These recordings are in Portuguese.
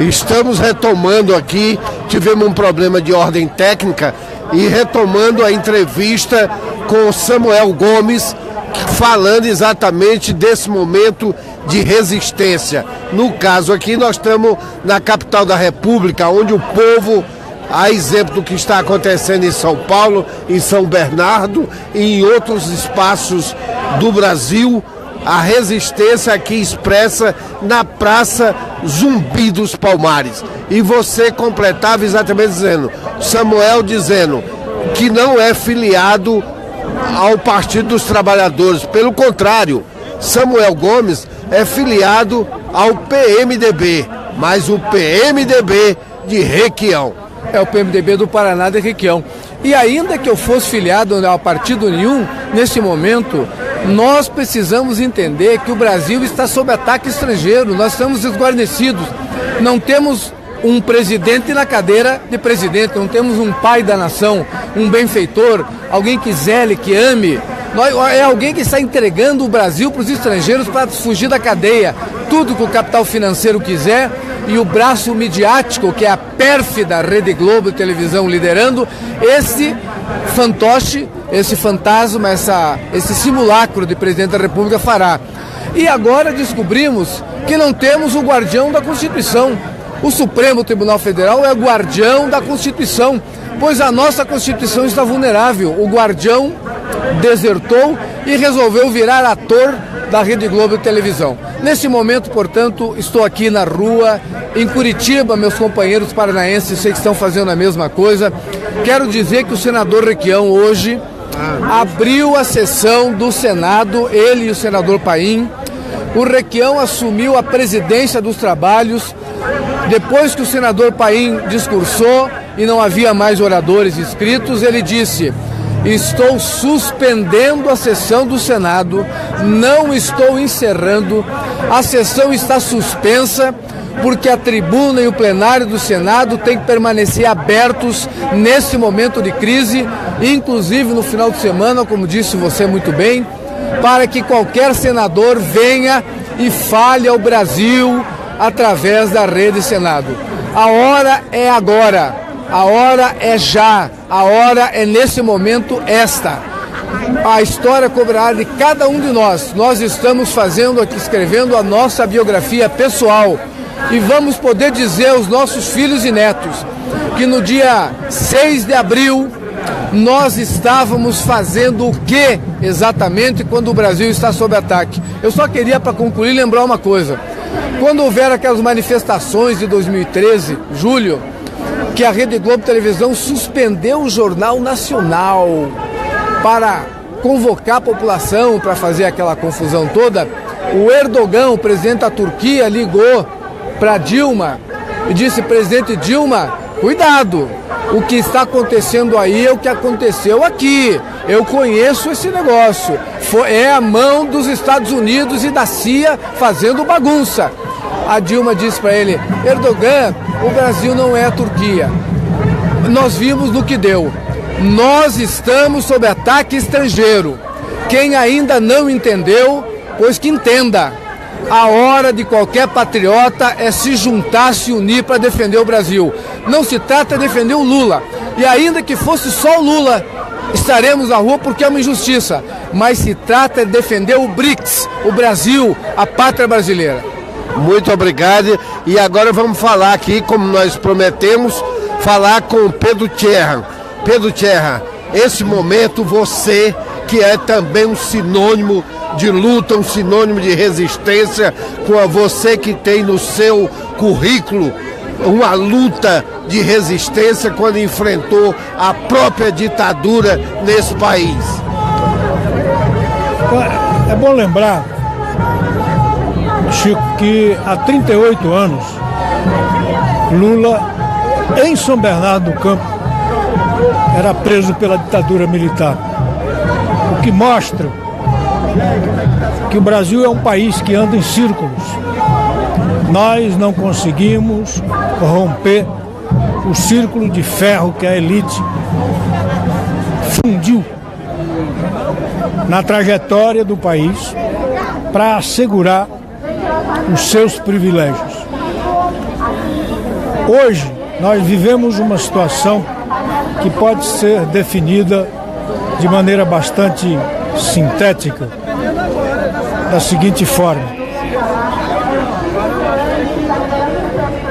Estamos retomando aqui, tivemos um problema de ordem técnica e retomando a entrevista com Samuel Gomes, falando exatamente desse momento de resistência. No caso aqui, nós estamos na capital da República, onde o povo, a exemplo do que está acontecendo em São Paulo, em São Bernardo e em outros espaços do Brasil, a resistência aqui expressa na Praça Zumbi dos Palmares. E você completava exatamente dizendo, Samuel dizendo que não é filiado ao Partido dos Trabalhadores, pelo contrário, Samuel Gomes é filiado ao PMDB, mas o PMDB de Requião. É o PMDB do Paraná de Requião. E ainda que eu fosse filiado a partido nenhum, nesse momento, nós precisamos entender que o Brasil está sob ataque estrangeiro, nós estamos desguarnecidos, não temos um presidente na cadeira de presidente, não temos um pai da nação, um benfeitor, alguém que zele, que ame. É alguém que está entregando o Brasil para os estrangeiros para fugir da cadeia. Tudo que o capital financeiro quiser e o braço midiático, que é a pérfida Rede Globo de televisão liderando, esse fantoche, esse fantasma, esse simulacro de presidente da República fará. E agora descobrimos que não temos o guardião da Constituição. O Supremo Tribunal Federal é o guardião da Constituição, pois a nossa Constituição está vulnerável. O guardião desertou e resolveu virar ator da Rede Globo de televisão. Nesse momento, portanto, estou aqui na rua, em Curitiba, meus companheiros paranaenses, sei que estão fazendo a mesma coisa. Quero dizer que o senador Requião hoje abriu a sessão do Senado, ele e o senador Paim. O Requião assumiu a presidência dos trabalhos. Depois que o senador Paim discursou e não havia mais oradores inscritos, ele disse: estou suspendendo a sessão do Senado, não estou encerrando, a sessão está suspensa porque a tribuna e o plenário do Senado têm que permanecer abertos nesse momento de crise, inclusive no final de semana, como disse você muito bem, para que qualquer senador venha e fale ao Brasil através da Rede Senado. A hora é agora, a hora é já, a hora é nesse momento esta. A história cobrará de cada um de nós. Nós estamos fazendo aqui, escrevendo a nossa biografia pessoal e vamos poder dizer aos nossos filhos e netos que no dia 6 de abril nós estávamos fazendo o que exatamente quando o Brasil está sob ataque. Eu só queria, para concluir, lembrar uma coisa. Quando houver aquelas manifestações de 2013, julho, que a Rede Globo Televisão suspendeu o Jornal Nacional para convocar a população para fazer aquela confusão toda, o Erdogan, o presidente da Turquia, ligou para Dilma e disse: presidente Dilma, cuidado, o que está acontecendo aí é o que aconteceu aqui, eu conheço esse negócio, é a mão dos Estados Unidos e da CIA fazendo bagunça. A Dilma disse para ele: Erdogan, o Brasil não é a Turquia, nós vimos no que deu, nós estamos sob ataque estrangeiro, quem ainda não entendeu, pois que entenda. A hora de qualquer patriota é se juntar, se unir para defender o Brasil. Não se trata de defender o Lula. E ainda que fosse só o Lula, estaremos na rua porque é uma injustiça. Mas se trata de defender o BRICS, o Brasil, a pátria brasileira. Muito obrigado. E agora vamos falar aqui, como nós prometemos, falar com o Pedro Tierra. Pedro Tierra, esse momento você, que é também um sinônimo de luta, um sinônimo de resistência, com a você que tem no seu currículo uma luta de resistência quando enfrentou a própria ditadura nesse país. É bom lembrar, Chico, que há 38 anos Lula, em São Bernardo do Campo, era preso pela ditadura militar, o que mostra que o Brasil é um país que anda em círculos. Nós não conseguimos romper o círculo de ferro que a elite fundiu na trajetória do país para assegurar os seus privilégios. Hoje, nós vivemos uma situação que pode ser definida de maneira bastante sintética, da seguinte forma: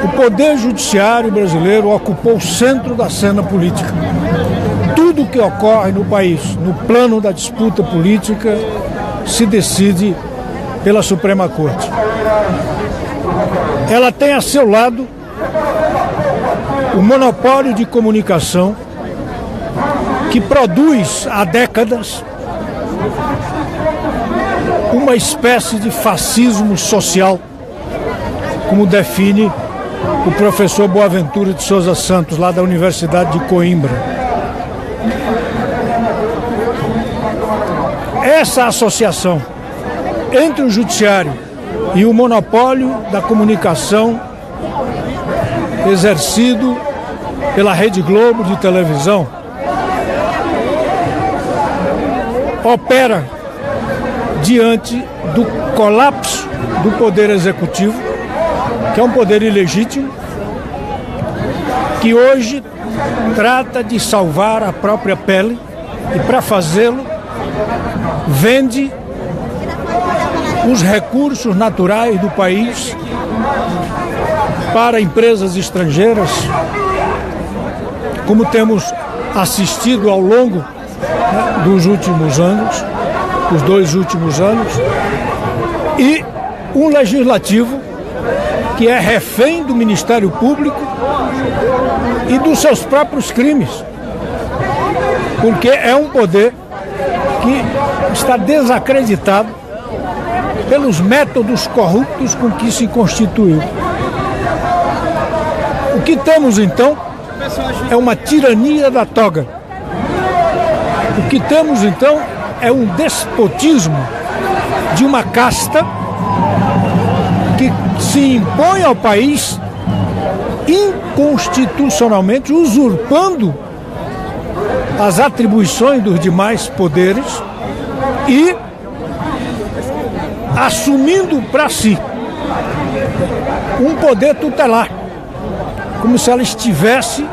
o poder judiciário brasileiro ocupou o centro da cena política. Tudo que ocorre no país, no plano da disputa política, se decide pela Suprema Corte. Ela tem a seu lado o monopólio de comunicação que produz há décadas uma espécie de fascismo social, como define o professor Boaventura de Souza Santos, lá da Universidade de Coimbra. Essa associação entre o judiciário e o monopólio da comunicação exercido pela Rede Globo de televisão opera diante do colapso do poder executivo, que é um poder ilegítimo, que hoje trata de salvar a própria pele e, para fazê-lo, vende os recursos naturais do país para empresas estrangeiras, como temos assistido ao longo dos últimos anos, os 2 últimos anos, e um legislativo que é refém do Ministério Público e dos seus próprios crimes, porque é um poder que está desacreditado pelos métodos corruptos com que se constituiu. O que temos então é uma tirania da toga. O que temos então é um despotismo de uma casta que se impõe ao país inconstitucionalmente, usurpando as atribuições dos demais poderes e assumindo para si um poder tutelar, como se ele estivesse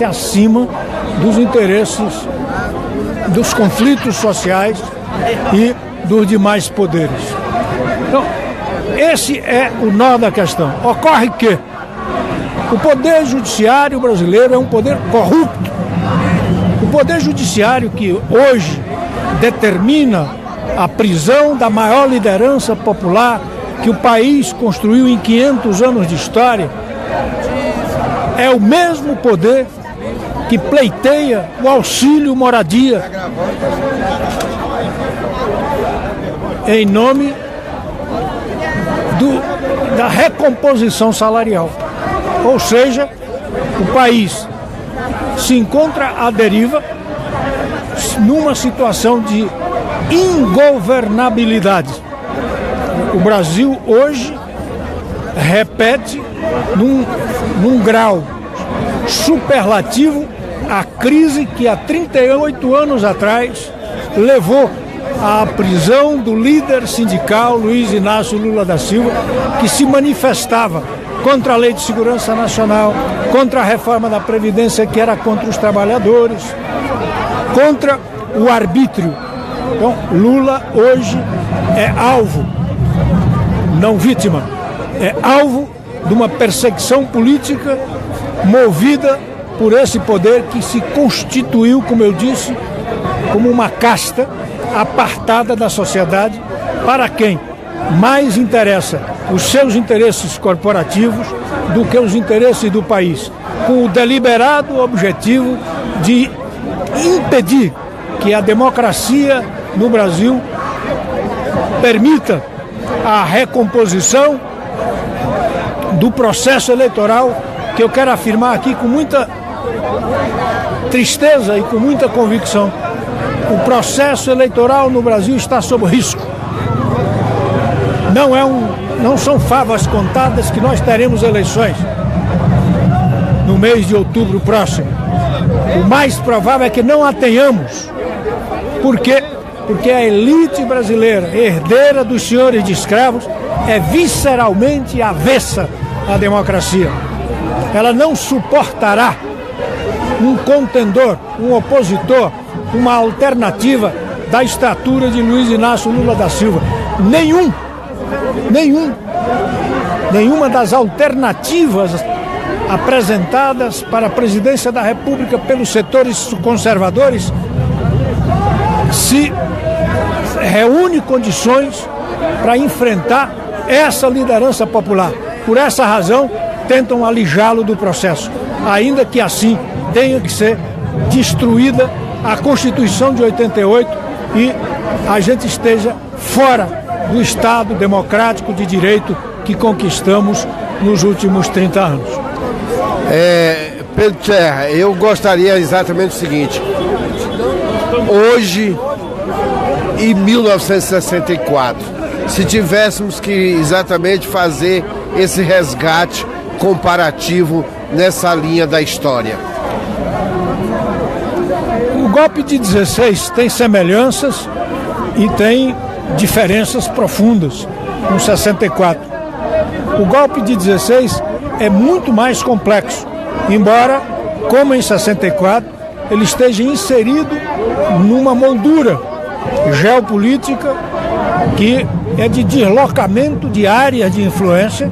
acima dos interesses, dos conflitos sociais e dos demais poderes. Então, esse é o nó da questão. Ocorre que o poder judiciário brasileiro é um poder corrupto. O poder judiciário que hoje determina a prisão da maior liderança popular que o país construiu em 500 anos de história é o mesmo poder que pleiteia o auxílio moradia em nome da recomposição salarial. Ou seja, o país se encontra à deriva numa situação de ingovernabilidade. O Brasil hoje repete num grau superlativo a crise que há 38 anos atrás levou à prisão do líder sindical Luiz Inácio Lula da Silva, que se manifestava contra a Lei de Segurança Nacional, contra a reforma da Previdência, que era contra os trabalhadores, contra o arbítrio. Então, Lula hoje é alvo, não vítima, é alvo de uma perseguição política movida por esse poder que se constituiu, como eu disse, como uma casta apartada da sociedade, para quem mais interessa os seus interesses corporativos do que os interesses do país, com o deliberado objetivo de impedir que a democracia no Brasil permita a recomposição do processo eleitoral, que eu quero afirmar aqui com muita tristeza e com muita convicção. O processo eleitoral no Brasil está sob risco. Não são favas contadas que nós teremos eleições no mês de outubro próximo. O mais provável é que não a tenhamos. Por quê? Porque a elite brasileira, herdeira dos senhores de escravos, é visceralmente avessa à democracia. ela não suportará um contendor, um opositor, uma alternativa da estatura de Luiz Inácio Lula da Silva. Nenhuma das alternativas apresentadas para a presidência da República pelos setores conservadores se reúne condições para enfrentar essa liderança popular. Por essa razão, tentam alijá-lo do processo, ainda que assim tenha que ser destruída a Constituição de 88 e a gente esteja fora do Estado democrático de direito que conquistamos nos últimos 30 anos. Pedro Tcherra, eu gostaria exatamente o seguinte: hoje, em 1964, se tivéssemos que exatamente fazer esse resgate comparativo nessa linha da história. O golpe de 16 tem semelhanças e tem diferenças profundas com 64. O golpe de 16 é muito mais complexo, embora, como em 64, ele esteja inserido numa moldura geopolítica que é de deslocamento de áreas de influência,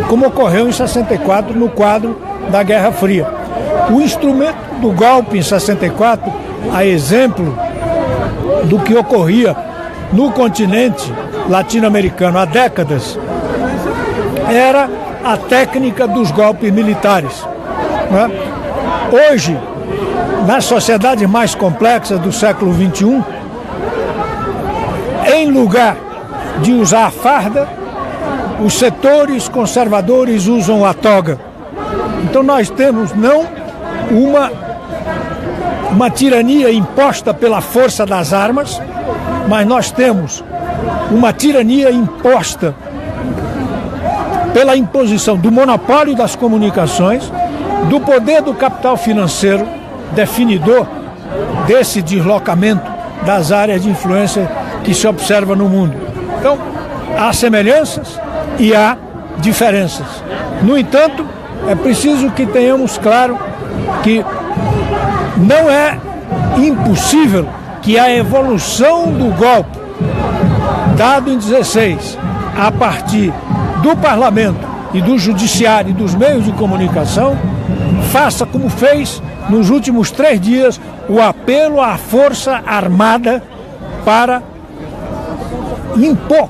como ocorreu em 64 no quadro da Guerra Fria. O instrumento do golpe em 64, a exemplo do que ocorria no continente latino-americano há décadas, era a técnica dos golpes militares. Né? Hoje, nas sociedades mais complexas do século XXI, em lugar de usar a farda, os setores conservadores usam a toga. Então nós temos não uma tirania imposta pela força das armas, mas nós temos uma tirania imposta pela imposição do monopólio das comunicações, do poder do capital financeiro, definidor desse deslocamento das áreas de influência que se observa no mundo. Então, há semelhanças e há diferenças. No entanto, é preciso que tenhamos claro que não é impossível que a evolução do golpe dado em 16 a partir do parlamento e do judiciário e dos meios de comunicação faça como fez nos últimos 3 dias o apelo à força armada para impor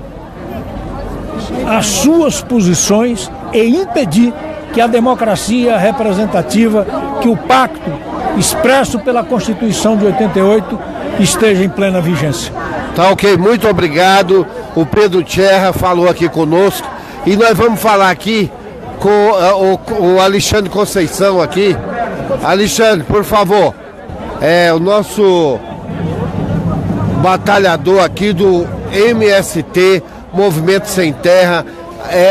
as suas posições e impedir que a democracia representativa, que o pacto expresso pela Constituição de 88 esteja em plena vigência. Tá ok, muito obrigado. O Pedro Tcherra falou aqui conosco e nós vamos falar aqui com o Alexandre Conceição aqui. Alexandre, por favor, o nosso batalhador aqui do MST, Movimento Sem Terra.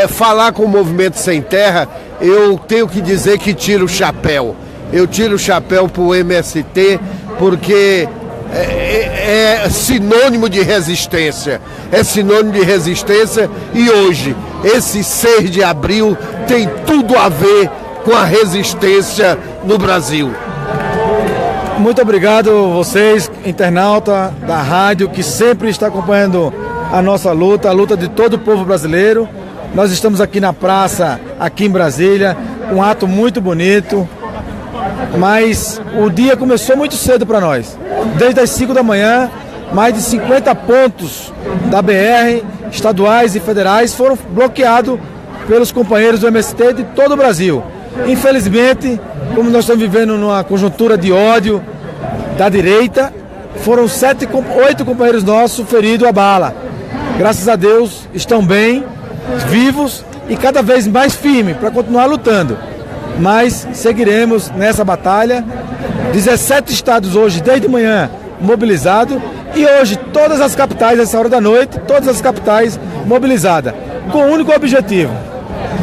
Falar com o Movimento Sem Terra, eu tenho que dizer que tiro o chapéu. Eu tiro o chapéu para o MST porque é sinônimo de resistência. É sinônimo de resistência e hoje, esse 6 de abril, tem tudo a ver com a resistência no Brasil. Muito obrigado vocês, internauta da rádio, que sempre está acompanhando a nossa luta, a luta de todo o povo brasileiro. Nós estamos aqui na praça, aqui em Brasília, um ato muito bonito, mas o dia começou muito cedo para nós. Desde as 5 da manhã, mais de 50 pontos da BR, estaduais e federais, foram bloqueados pelos companheiros do MST de todo o Brasil. Infelizmente, como nós estamos vivendo numa conjuntura de ódio da direita, foram 8 companheiros nossos feridos a bala. Graças a Deus, estão bem, vivos e cada vez mais firmes para continuar lutando. Mas seguiremos nessa batalha. 17 estados hoje, desde manhã, mobilizados. E hoje, todas as capitais, essa hora da noite, todas as capitais mobilizadas. Com o único objetivo: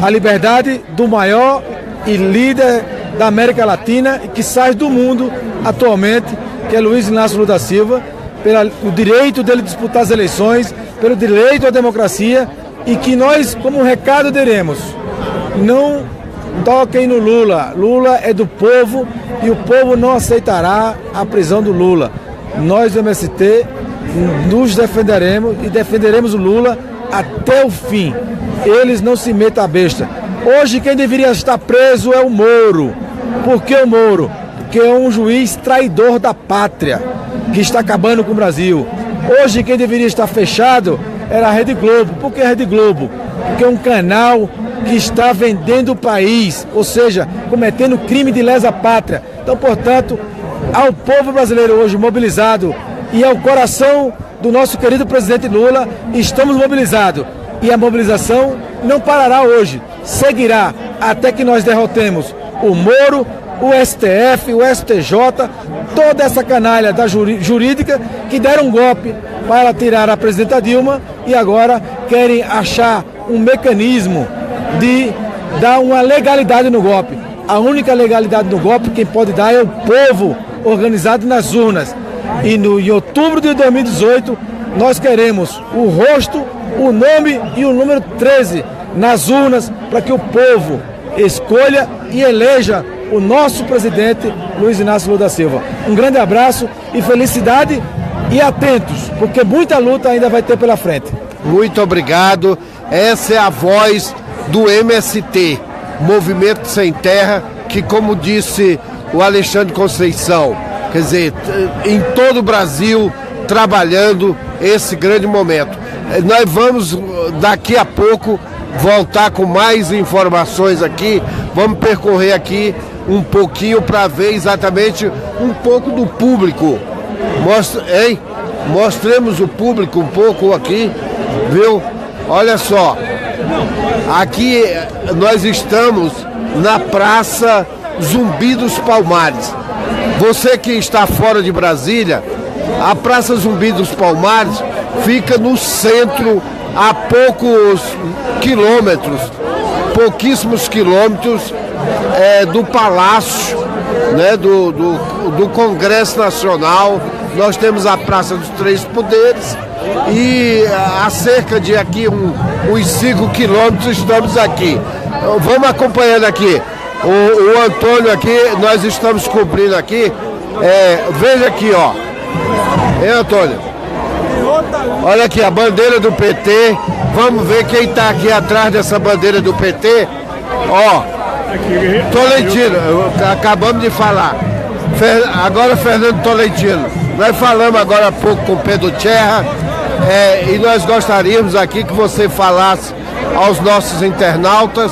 a liberdade do maior e líder da América Latina e que sai do mundo atualmente, que é Luiz Inácio Lula da Silva, pelo direito dele disputar as eleições, pelo direito à democracia, e que nós, como recado, diremos: não toquem no Lula. Lula é do povo e o povo não aceitará a prisão do Lula. Nós do MST nos defenderemos e defenderemos o Lula até o fim. Eles não se metam a besta. Hoje quem deveria estar preso é o Moro. Por que o Moro? Porque é um juiz traidor da pátria, que está acabando com o Brasil. Hoje quem deveria estar fechado era a Rede Globo. Por que a Rede Globo? Porque é um canal que está vendendo o país, ou seja, cometendo crime de lesa pátria. Então, portanto, ao povo brasileiro hoje mobilizado e ao coração do nosso querido presidente Lula, estamos mobilizados. E a mobilização não parará hoje, seguirá até que nós derrotemos o Moro, o STF, o STJ, toda essa canalha da jurídica que deram um golpe para tirar a presidenta Dilma e agora querem achar um mecanismo de dar uma legalidade no golpe. A única legalidade no golpe quem pode dar é o povo organizado nas urnas. E em outubro de 2018 nós queremos o rosto, o nome e o número 13 nas urnas para que o povo escolha e eleja o nosso presidente Luiz Inácio Lula da Silva. Um grande abraço e felicidade e atentos, porque muita luta ainda vai ter pela frente. Muito obrigado. Essa é a voz do MST, Movimento Sem Terra, que, como disse o Alexandre Conceição, quer dizer, em todo o Brasil trabalhando esse grande momento. Nós vamos daqui a pouco voltar com mais informações aqui, vamos percorrer aqui um pouquinho para ver exatamente um pouco do público. Mostremos o público um pouco aqui, viu? Olha só, aqui nós estamos na Praça Zumbi dos Palmares. Você que está fora de Brasília, a Praça Zumbi dos Palmares fica no centro, a poucos quilômetros, pouquíssimos quilômetros do Palácio, né, do Congresso Nacional. Nós temos a Praça dos Três Poderes e a cerca de aqui uns 5 quilômetros estamos aqui. Vamos acompanhando aqui. O Antônio aqui, nós estamos cumprindo aqui. Veja aqui, ó. Antônio? Olha aqui a bandeira do PT. Vamos ver quem está aqui atrás dessa bandeira do PT. Ó, Tolentino, acabamos de falar. Agora Fernando Tolentino. Nós falamos agora há pouco com Pedro Tcherra e nós gostaríamos aqui que você falasse aos nossos internautas.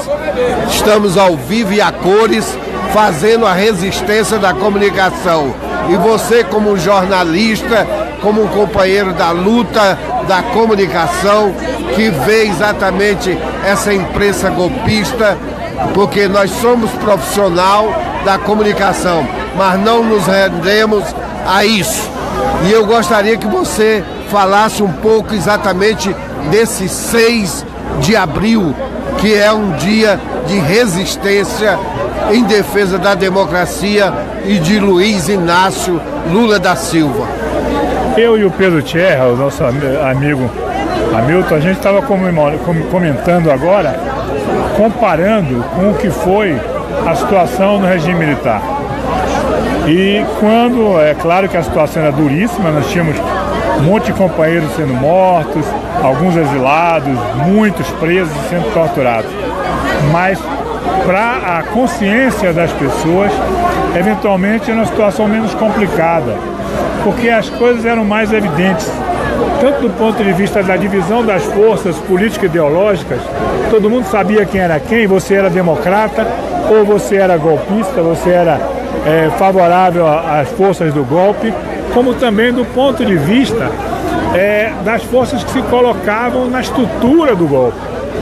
Estamos ao vivo e a cores, fazendo a resistência da comunicação. E você, como jornalista, como um companheiro da luta da comunicação, que vê exatamente essa imprensa golpista, porque nós somos profissional da comunicação, mas não nos rendemos a isso. E eu gostaria que você falasse um pouco exatamente desse 6 de abril, que é um dia de resistência em defesa da democracia e de Luiz Inácio Lula da Silva. Eu e o Pedro Tcherra, o nosso amigo Hamilton, a gente estava comentando agora, comparando com o que foi a situação no regime militar. E quando, é claro que a situação era duríssima, nós tínhamos um monte de companheiros sendo mortos, alguns exilados, muitos presos e sendo torturados. Mas para a consciência das pessoas, eventualmente era uma situação menos complicada, porque as coisas eram mais evidentes. Tanto do ponto de vista da divisão das forças político-ideológicas, todo mundo sabia quem era quem, você era democrata ou você era golpista, você era favorável às forças do golpe, como também do ponto de vista das forças que se colocavam na estrutura do golpe.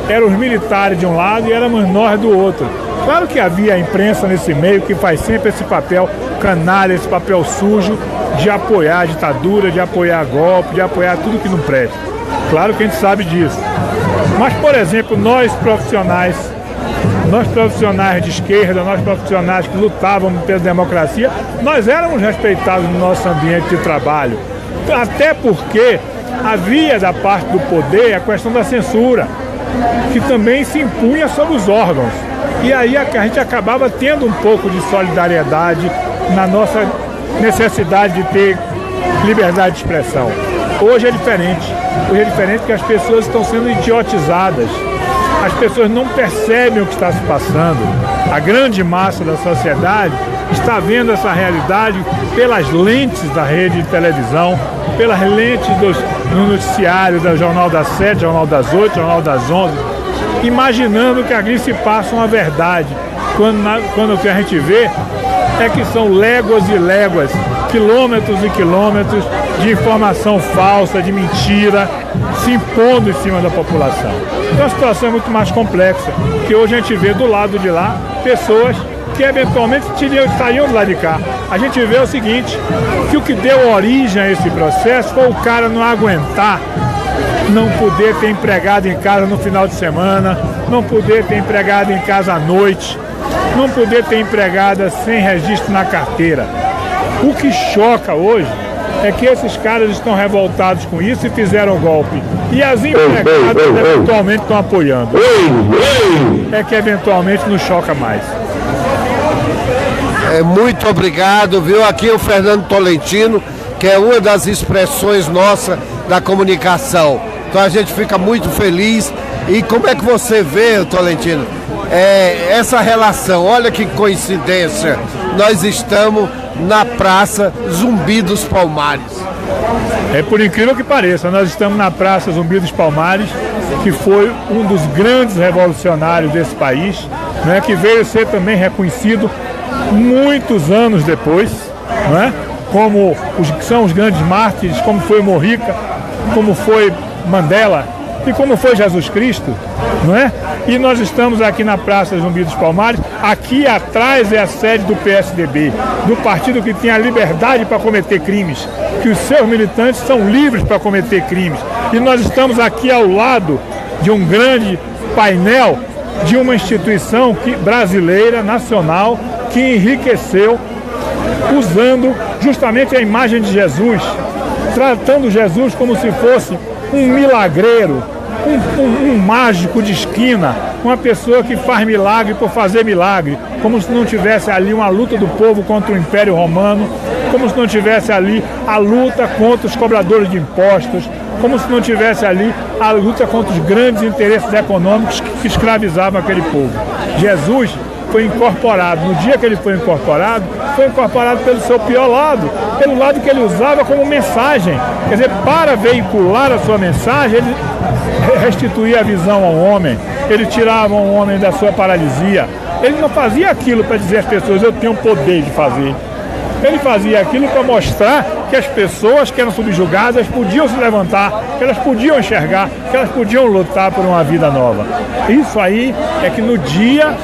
Eram os militares de um lado e éramos nós do outro. Claro que havia a imprensa nesse meio que faz sempre esse papel canalha, esse papel sujo de apoiar a ditadura, de apoiar golpe, de apoiar tudo que não presta. Claro que a gente sabe disso. Mas, por exemplo, nós profissionais de esquerda, nós profissionais que lutávamos pela democracia, nós éramos respeitados no nosso ambiente de trabalho. Até porque havia da parte do poder a questão da censura, que também se impunha sobre os órgãos. E aí a gente acabava tendo um pouco de solidariedade na nossa necessidade de ter liberdade de expressão. Hoje é diferente. Hoje é diferente porque as pessoas estão sendo idiotizadas. As pessoas não percebem o que está se passando. A grande massa da sociedade está vendo essa realidade pelas lentes da rede de televisão, pelas lentes no noticiário, do Jornal das 7, Jornal das 8, Jornal das 11, imaginando que ali se passa uma verdade, quando o que a gente vê é que são léguas e léguas, quilômetros e quilômetros de informação falsa, de mentira, se impondo em cima da população. Então a situação é muito mais complexa, que hoje a gente vê do lado de lá pessoas que eventualmente estariam do lado de cá. A gente vê o seguinte, que o que deu origem a esse processo foi o cara não aguentar, não poder ter empregado em casa no final de semana, não poder ter empregado em casa à noite, não poder ter empregada sem registro na carteira. O que choca hoje é que esses caras estão revoltados com isso e fizeram o golpe. E as empregadas eventualmente estão apoiando. É que eventualmente nos choca mais. Muito obrigado, viu? Aqui o Fernando Tolentino, que é uma das expressões nossa da comunicação. Então a gente fica muito feliz. E como é que você vê, Tolentino, essa relação? Olha que coincidência, nós estamos na Praça Zumbi dos Palmares. É por incrível que pareça, nós estamos na Praça Zumbi dos Palmares, que foi um dos grandes revolucionários desse país, né, que veio ser também reconhecido muitos anos depois, né, como são os grandes mártires, como foi Mujica, como foi Mandela e como foi Jesus Cristo, não é? E nós estamos aqui na Praça Zumbi dos Palmares. Aqui atrás é a sede do PSDB, do partido que tem a liberdade para cometer crimes, que os seus militantes são livres para cometer crimes. E nós estamos aqui ao lado de um grande painel de uma instituição brasileira, nacional, que enriqueceu usando justamente a imagem de Jesus, tratando Jesus como se fosse um milagreiro, um mágico de esquina, uma pessoa que faz milagre por fazer milagre, como se não tivesse ali uma luta do povo contra o Império Romano, como se não tivesse ali a luta contra os cobradores de impostos, como se não tivesse ali a luta contra os grandes interesses econômicos que escravizavam aquele povo. Jesus foi incorporado. No dia que ele foi incorporado pelo seu pior lado, pelo lado que ele usava como mensagem. Quer dizer, para veicular a sua mensagem, ele restituía a visão ao homem, ele tirava o homem da sua paralisia. Ele não fazia aquilo para dizer às pessoas, eu tenho o poder de fazer. Ele fazia aquilo para mostrar que as pessoas que eram subjugadas podiam se levantar, que elas podiam enxergar, que elas podiam lutar por uma vida nova. Isso aí é que no dia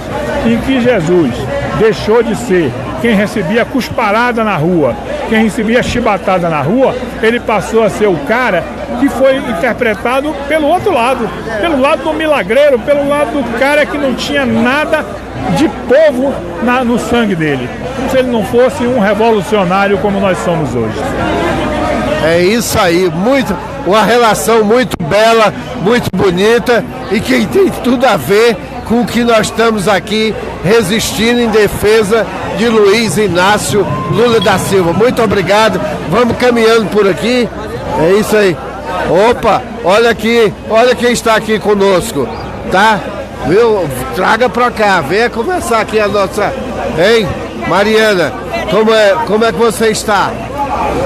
em que Jesus deixou de ser quem recebia cusparada na rua, quem recebia chibatada na rua, ele passou a ser o cara que foi interpretado pelo outro lado, pelo lado do milagreiro, pelo lado do cara que não tinha nada de povo no sangue dele, como se ele não fosse um revolucionário como nós somos hoje. É isso aí, uma relação muito bela, muito bonita e que tem tudo a ver com o que nós estamos aqui resistindo em defesa de Luiz Inácio Lula da Silva. Muito obrigado, vamos caminhando por aqui, é isso aí. Opa, olha aqui, olha quem está aqui conosco, tá? Viu? Traga pra cá, venha conversar aqui a nossa... Hein, Mariana, como é que você está?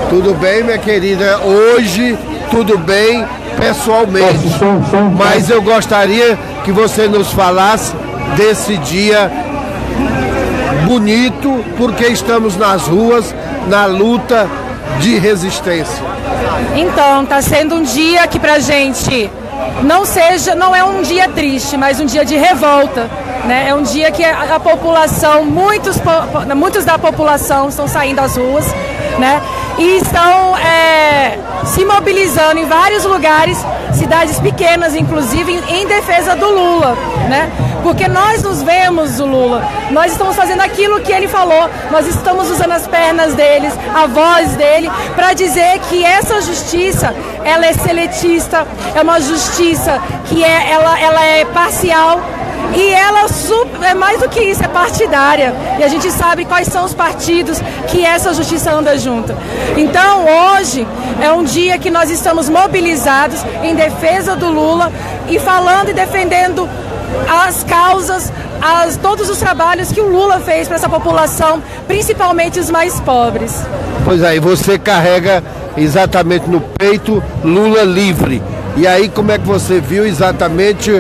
Tudo bem, minha querida? Hoje, tudo bem pessoalmente, mas eu gostaria que você nos falasse desse dia bonito, porque estamos nas ruas, na luta de resistência. Então, está sendo um dia que pra gente não é um dia triste, mas um dia de revolta, né? É um dia que a população, muitos da população estão saindo às ruas, né? E estão se mobilizando em vários lugares, cidades pequenas, inclusive, em defesa do Lula, né? Porque nós nos vemos o Lula, nós estamos fazendo aquilo que ele falou, nós estamos usando as pernas deles, a voz dele, para dizer que essa justiça, ela é seletista, é uma justiça que ela é parcial, E ela é mais do que isso, é partidária. E a gente sabe quais são os partidos que essa justiça anda junto. Então, hoje é um dia que nós estamos mobilizados em defesa do Lula e falando e defendendo as causas, todos os trabalhos que o Lula fez para essa população, principalmente os mais pobres. Pois aí, você carrega exatamente no peito Lula livre. E aí, como é que você viu exatamente